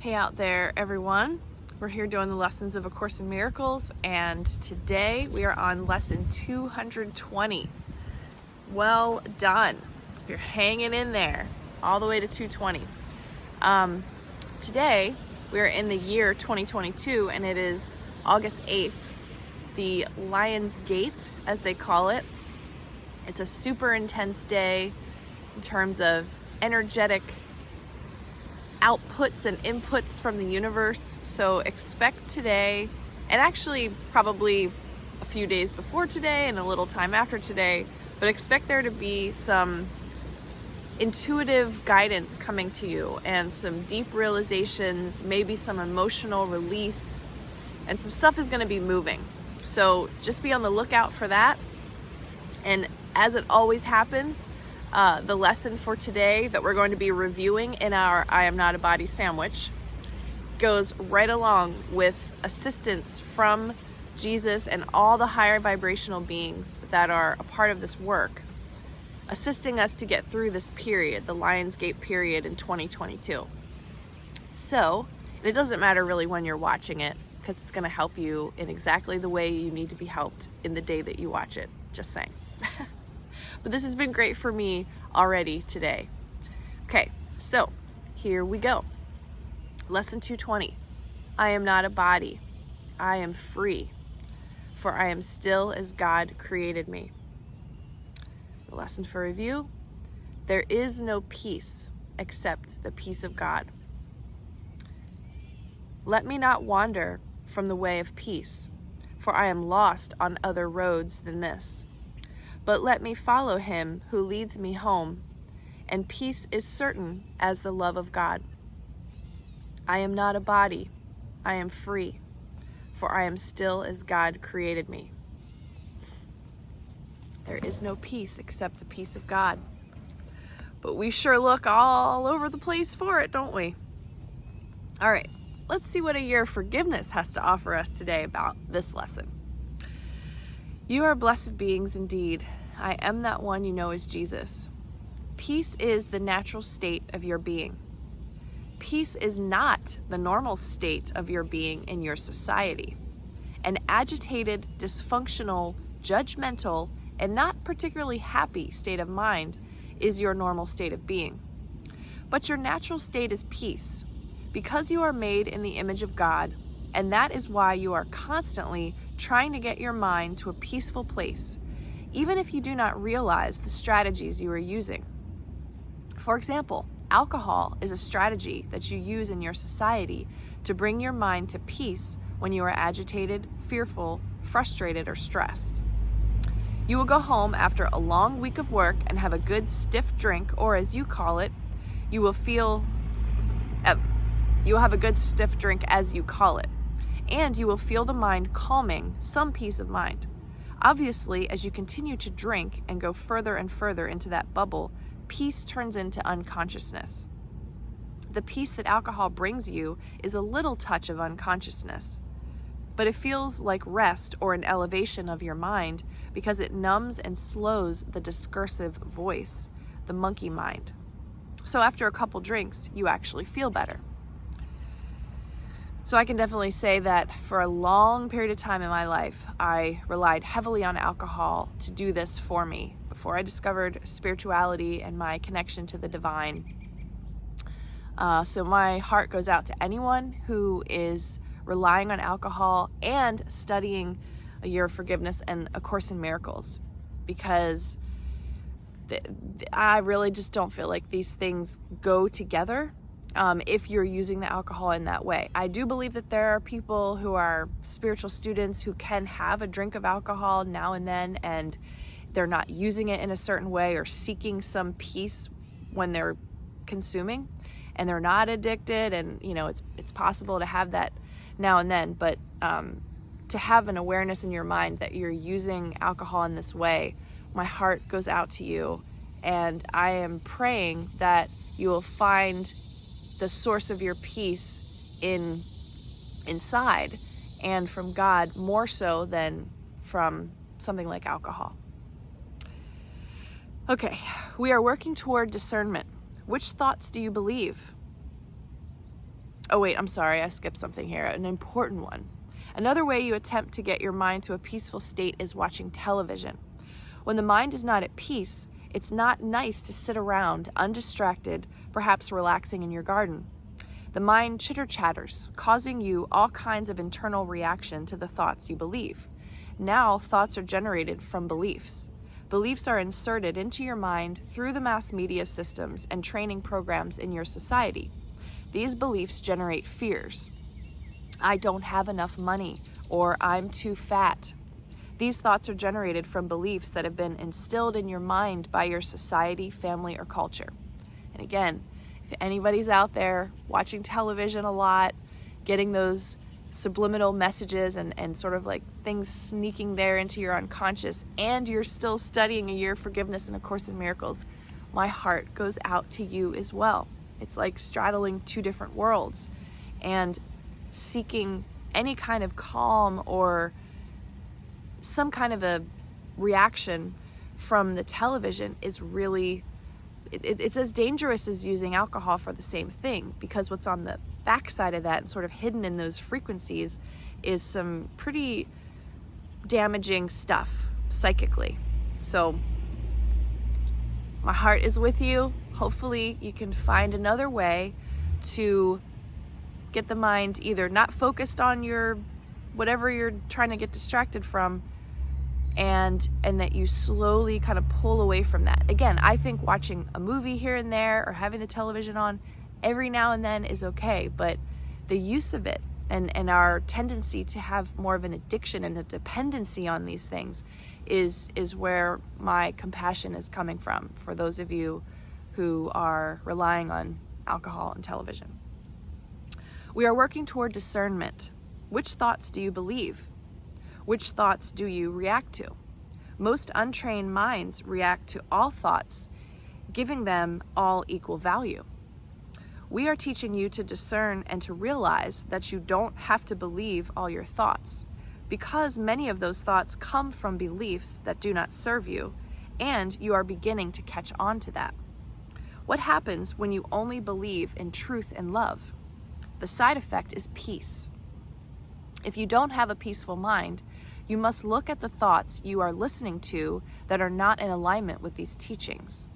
Hey out there, everyone. We're here doing the lessons of A Course in Miracles, and today we are on lesson 220. Well done. You're hanging in there all the way to 220. Today we are in the year 2022, and it is August 8th, the Lionsgate, as they call it. It's a super intense day in terms of energetic outputs and inputs from the universe. So expect today, and actually probably a few days before today and a little time after today, but expect there to be some intuitive guidance coming to you and some deep realizations, maybe some emotional release, and some stuff is going to be moving. So just be on the lookout for that. And as it always happens, the lesson for today that we're going to be reviewing in our I Am Not a Body sandwich goes right along with assistance from Jesus and all the higher vibrational beings that are a part of this work, assisting us to get through this period, the Lionsgate period in 2022. So, it doesn't matter really when you're watching it, because it's going to help you in exactly the way you need to be helped in the day that you watch it. Just saying. But this has been great for me already today. Okay, so here we go. Lesson 220. I am not a body. I am free, for I am still as God created me. The lesson for review. There is no peace except the peace of God. Let me not wander from the way of peace, for I am lost on other roads than this. But let me follow him who leads me home, and peace is certain as the love of God. I am not a body, I am free, for I am still as God created me. There is no peace except the peace of God. But we sure look all over the place for it, don't we? All right, let's see what a year of forgiveness has to offer us today about this lesson. You are blessed beings indeed. I am that one you know as Jesus. Peace is the natural state of your being. Peace is not the normal state of your being in your society. An agitated, dysfunctional, judgmental, and not particularly happy state of mind is your normal state of being. But your natural state is peace, because you are made in the image of God, and that is why you are constantly trying to get your mind to a peaceful place, even if you do not realize the strategies you are using. For example, alcohol is a strategy that you use in your society to bring your mind to peace when you are agitated, fearful, frustrated, or stressed. You will go home after a long week of work and have a good stiff drink, or as you call it, you will have a good stiff drink as you call it, and you will feel the mind calming, some peace of mind. Obviously, as you continue to drink and go further and further into that bubble, peace turns into unconsciousness. The peace that alcohol brings you is a little touch of unconsciousness, but it feels like rest or an elevation of your mind because it numbs and slows the discursive voice, the monkey mind. So after a couple drinks, you actually feel better. So I can definitely say that for a long period of time in my life, I relied heavily on alcohol to do this for me before I discovered spirituality and my connection to the divine. So my heart goes out to anyone who is relying on alcohol and studying a year of forgiveness and A Course in Miracles, because I really just don't feel like these things go together. If you're using the alcohol in that way. I do believe that there are people who are spiritual students who can have a drink of alcohol now and then, and they're not using it in a certain way or seeking some peace when they're consuming, and they're not addicted, and it's possible to have that now and then, but to have an awareness in your mind that you're using alcohol in this way, my heart goes out to you, and I am praying that you will find the source of your peace inside and from God, more so than from something like alcohol. Okay, we are working toward discernment. Which thoughts do you believe? Oh wait, I'm sorry, I skipped something here, an important one. Another way you attempt to get your mind to a peaceful state is watching television. When the mind is not at peace, it's not nice to sit around undistracted, perhaps relaxing in your garden. The mind chitter-chatters, causing you all kinds of internal reaction to the thoughts you believe. Now, thoughts are generated from beliefs. Beliefs are inserted into your mind through the mass media systems and training programs in your society. These beliefs generate fears. I don't have enough money, or I'm too fat. These thoughts are generated from beliefs that have been instilled in your mind by your society, family, or culture. And again, if anybody's out there watching television a lot, getting those subliminal messages and sort of like things sneaking there into your unconscious, and you're still studying A Year of Forgiveness and A Course in Miracles, my heart goes out to you as well. It's like straddling two different worlds, and seeking any kind of calm or some kind of a reaction from the television is really, it's as dangerous as using alcohol for the same thing, because what's on the backside of that and sort of hidden in those frequencies is some pretty damaging stuff psychically. So my heart is with you. Hopefully you can find another way to get the mind either not focused on your whatever you're trying to get distracted from, and that you slowly kind of pull away from that. Again, I think watching a movie here and there or having the television on every now and then is okay, but the use of it and our tendency to have more of an addiction and a dependency on these things is where my compassion is coming from for those of you who are relying on alcohol and television. We are working toward discernment. Which thoughts do you believe? Which thoughts do you react to? Most untrained minds react to all thoughts, giving them all equal value. We are teaching you to discern and to realize that you don't have to believe all your thoughts, because many of those thoughts come from beliefs that do not serve you, and you are beginning to catch on to that. What happens when you only believe in truth and love? The side effect is peace. If you don't have a peaceful mind, you must look at the thoughts you are listening to that are not in alignment with these teachings.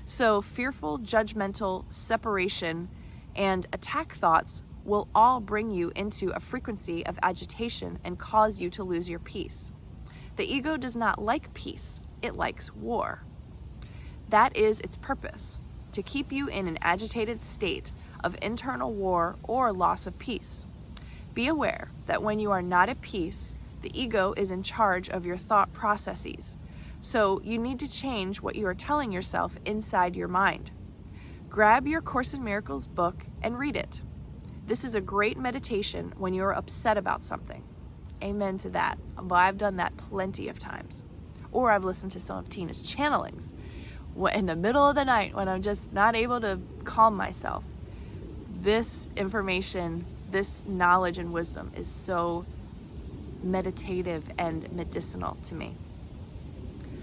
So fearful, judgmental, separation, and attack thoughts will all bring you into a frequency of agitation and cause you to lose your peace. The ego does not like peace, it likes war. That is its purpose, to keep you in an agitated state of internal war or loss of peace. Be aware that when you are not at peace, the ego is in charge of your thought processes. So you need to change what you are telling yourself inside your mind. Grab your Course in Miracles book and read it. This is a great meditation when you're upset about something. Amen to that. Well, I've done that plenty of times. Or I've listened to some of Tina's channelings in the middle of the night when I'm just not able to calm myself. This information, this knowledge and wisdom is so meditative and medicinal to me.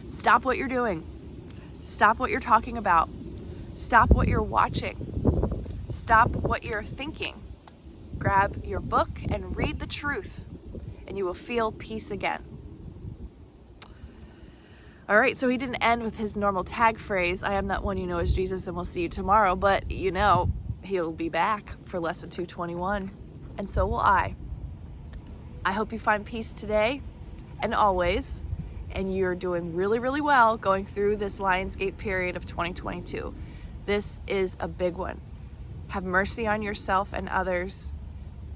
Stop what you're doing. Stop what you're talking about. Stop what you're watching. Stop what you're thinking. Grab your book and read the truth, and you will feel peace again. All right, so he didn't end with his normal tag phrase, I am that one you know as Jesus and we'll see you tomorrow, but you know, he'll be back for lesson 221, and so will I. I hope you find peace today and always, and you're doing really, really well going through this Lionsgate period of 2022. This is a big one. Have mercy on yourself and others.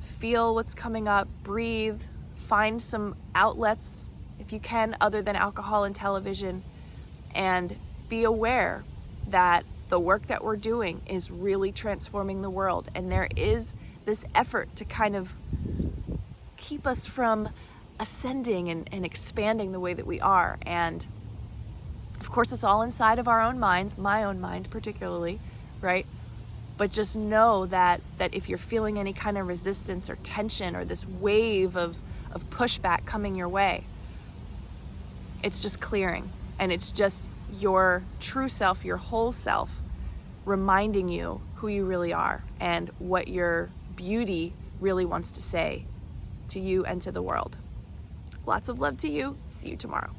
Feel what's coming up, breathe, find some outlets if you can other than alcohol and television, and be aware that the work that we're doing is really transforming the world, and there is this effort to kind of keep us from ascending and expanding the way that we are. And of course it's all inside of our own minds, my own mind particularly, right? But just know that if you're feeling any kind of resistance or tension or this wave of pushback coming your way, it's just clearing, and it's just your true self, your whole self, reminding you who you really are and what you're beauty really wants to say to you and to the world. Lots of love to you. See you tomorrow.